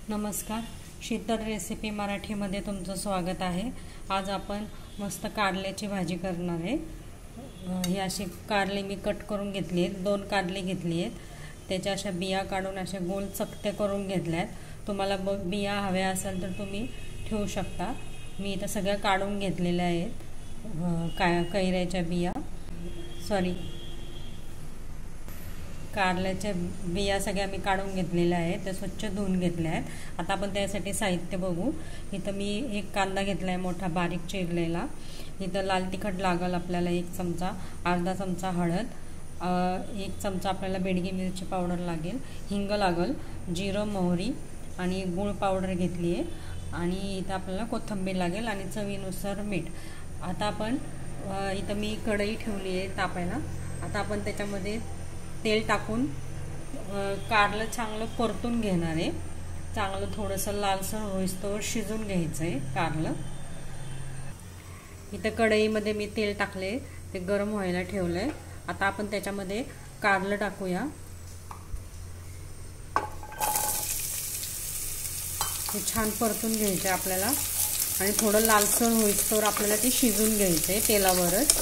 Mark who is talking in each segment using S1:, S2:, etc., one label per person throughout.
S1: नमस्कार, शीतल रेसिपी मराठीमध्ये तुमचं स्वागत आहे। आज आपण मस्त कारल्याची भाजी करणार आहे। ही अशी कारले मी कट करून घेतली आहेत, 2 कारले घेतली आहेत। त्याच्या अशा बिया काढून अशा गोल चकते करून घेतल्यात। तुम्हाला बिया हव्या असेल तर तुम्ही ठेवू शकता। मी इथं सगळ्या काढून घेतलेल्या आहेत। कैऱ्याच्या बिया कारल्याच्या बिया सगळ्या मी काढून घेतलेल्या आहेत, त्या स्वच्छ धुवून घेतल्या आहेत। आता आपण त्यासाठी साहित्य बघू। इथं मी एक कांदा घेतलाय मोठा बारीक चिरलेला। इथं लाल तिखट लागल आपल्याला 1 चमचा, अर्धा चमचा हळद, 1 चमचा आपल्याला बेडगी मिरची पावडर लागेल, हिंग लागल, जिरं मोहरी आणि गूळ पावडर घेतली आहे आणि इथं आपल्याला कोथिंबीर लागेल आणि चवीनुसार मीठ। आता आपण इथं मी कढई ठेवली आहे तापायला। आता आपण त्याच्यामध्ये तेल टाकून कारलं चांगलं परतून घेणार आहे। चांगलं थोडंसं लालसर होईस्तोवर शिजून घ्यायचं आहे कारलं। इथं कढईमध्ये मी तेल टाकले, ते गरम व्हायला ठेवलंय। आता आपण त्याच्यामध्ये कारलं टाकूया। हे छान परतून घ्यायचं आपल्याला आणि थोडं लालसर होईस्तोवर आपल्याला ते शिजून घ्यायचं आहे तेलावरच।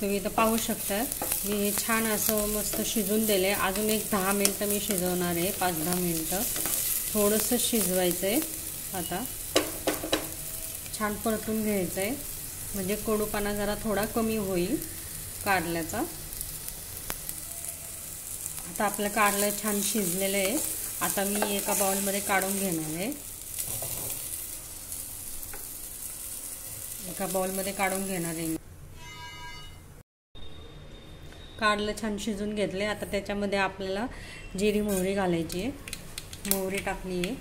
S1: तुम्ही इथं पाहू शकता, मी हे छान असं मस्त शिजून दिले। अजून एक 10 मिनिटं मी शिजवणार आहे, 5-10 मिनिटं थोडंसं शिजवायचं आहे। आता छान परतून घ्यायचं आहे, म्हणजे कडूपणा जरा थोडा कमी होईल कारल्याचा। आता आपलं कारलं छान शिजलेलं आहे। आता मी एका बाउलमध्ये काढून घेणार आहे। एका बाउलमध्ये काढून घेणार आहे। कारलं छान शिजून घेतले। आता त्याच्यामध्ये आपल्याला जिरी मोहरी घालायची आहे। मोहरी टाकली आहे,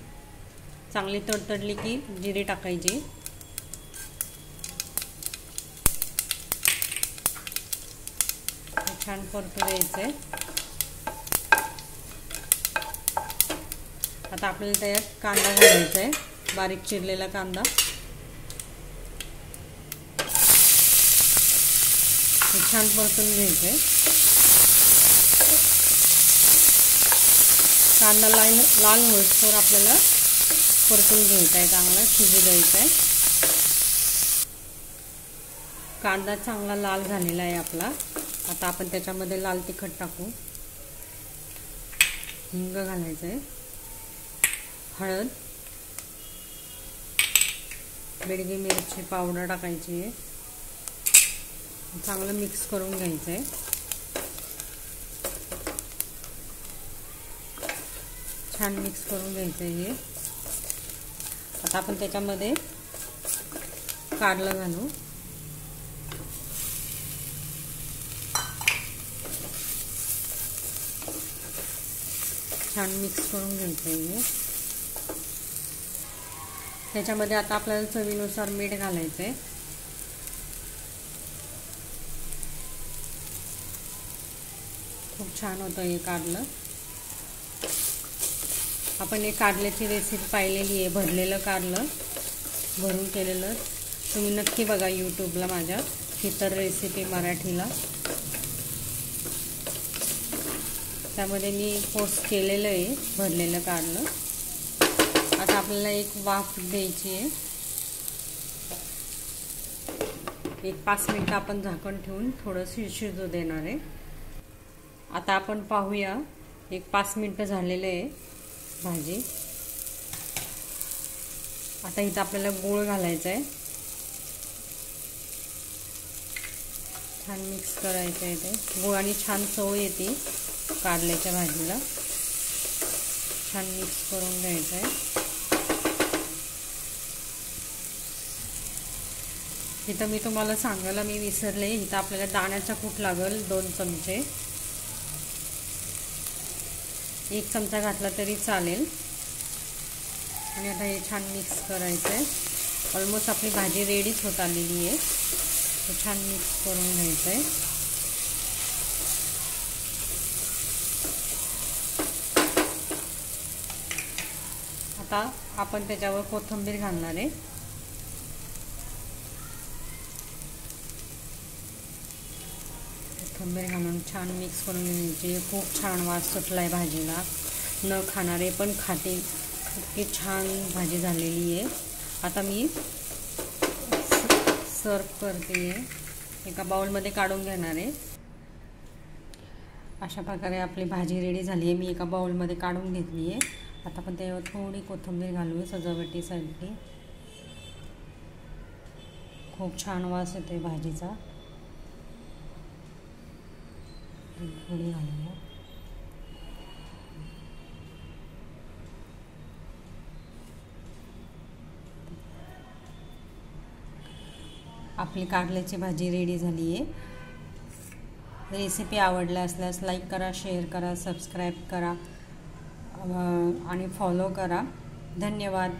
S1: चांगली तडतडली की जिरी टाकायची। छान परतू द्यायचं आहे। आता आपल्याला त्यात कांदा घालायचा आहे, बारीक चिरलेला कांदा। छान परतून घ्यायचं आहे। कांदा लाल होईस्तोवर आपल्याला परतून घ्यायचा आहे, चांगला शिजू द्यायचा आहे। कांदा चांगला लाल झालेला आहे आपला। आता आपण त्याच्यामध्ये लाल तिखट टाकू, हिंग घालायचं आहे, हळद, बेडगी मिरची पावडर टाकायची आहे। चांगलं मिक्स करून घ्यायचं आहे। छान मिक्स करून घ्यायचं आहे हे। आता आपण त्याच्यामध्ये कारलं घालू। छान मिक्स करून घ्यायचं आहे हे। त्याच्यामध्ये आता आपल्याला चवीनुसार मीठ घालायचं आहे। खूप छान होतं हे कारलं। आपण हे कारल्याची रेसिपी पाहिलेली आहे, भरलेलं कारलं भरून केलेलं। तुम्ही नक्की बघा यूट्यूबला माझ्या शीतल रेसिपी मराठीला। त्यामध्ये मी पोस्ट केलेलं आहे भरलेलं कारलं। आता आपल्याला एक वाफ द्यायची आहे। एक 5 मिनिटं आपण झाकण ठेवून थोडंसं शिजू देणार आहे। आता आपण पाहूया, एक 5 मिनिटं झालेले आहे भाजी। आता इथं आपल्याला गूळ घालायचा आहे, छान मिक्स करायचं आहे। ते गुळाने छान चव येते कारल्याच्या भाजीला। छान मिक्स करून घ्यायचं आहे। इथं मी तुम्हाला सांगायला विसरले, इथं आपल्याला दाण्याचा कूट लागेल 2 चमचे। 1 चमचा घातला तरी चालेल। आणि आता हे छान मिक्स करायचं आहे। ऑलमोस्ट आपली भाजी रेडीच होत आलेली आहे। तो छान मिक्स करून घ्यायचं आहे। आता आपण त्याच्यावर कोथिंबीर घालणार आहे। कोथिंबीर घालून छान मिक्स करून घ्यायची। खूप छान वास सुटला आहे भाजीला, न खाणारे पण खातील, इतकी छान भाजी झालेली आहे। आता मी सर्व करते, एका बाउलमध्ये काढून घेणार आहे। अशा प्रकारे आपली भाजी रेडी झाली आहे, मी एका बाउलमध्ये काढून घेतली आहे। आता आपण त्यावर थोडी कोथिंबीर घालू सजावटीसाठी, खूप छान वास येते भाजीचा। थोडी घालूया, आपली कारल्याची भाजी रेडी झाली आहे। रेसिपी आवडली असल्यास लाईक करा, शेअर करा, सबस्क्राईब करा आणि फॉलो करा। धन्यवाद।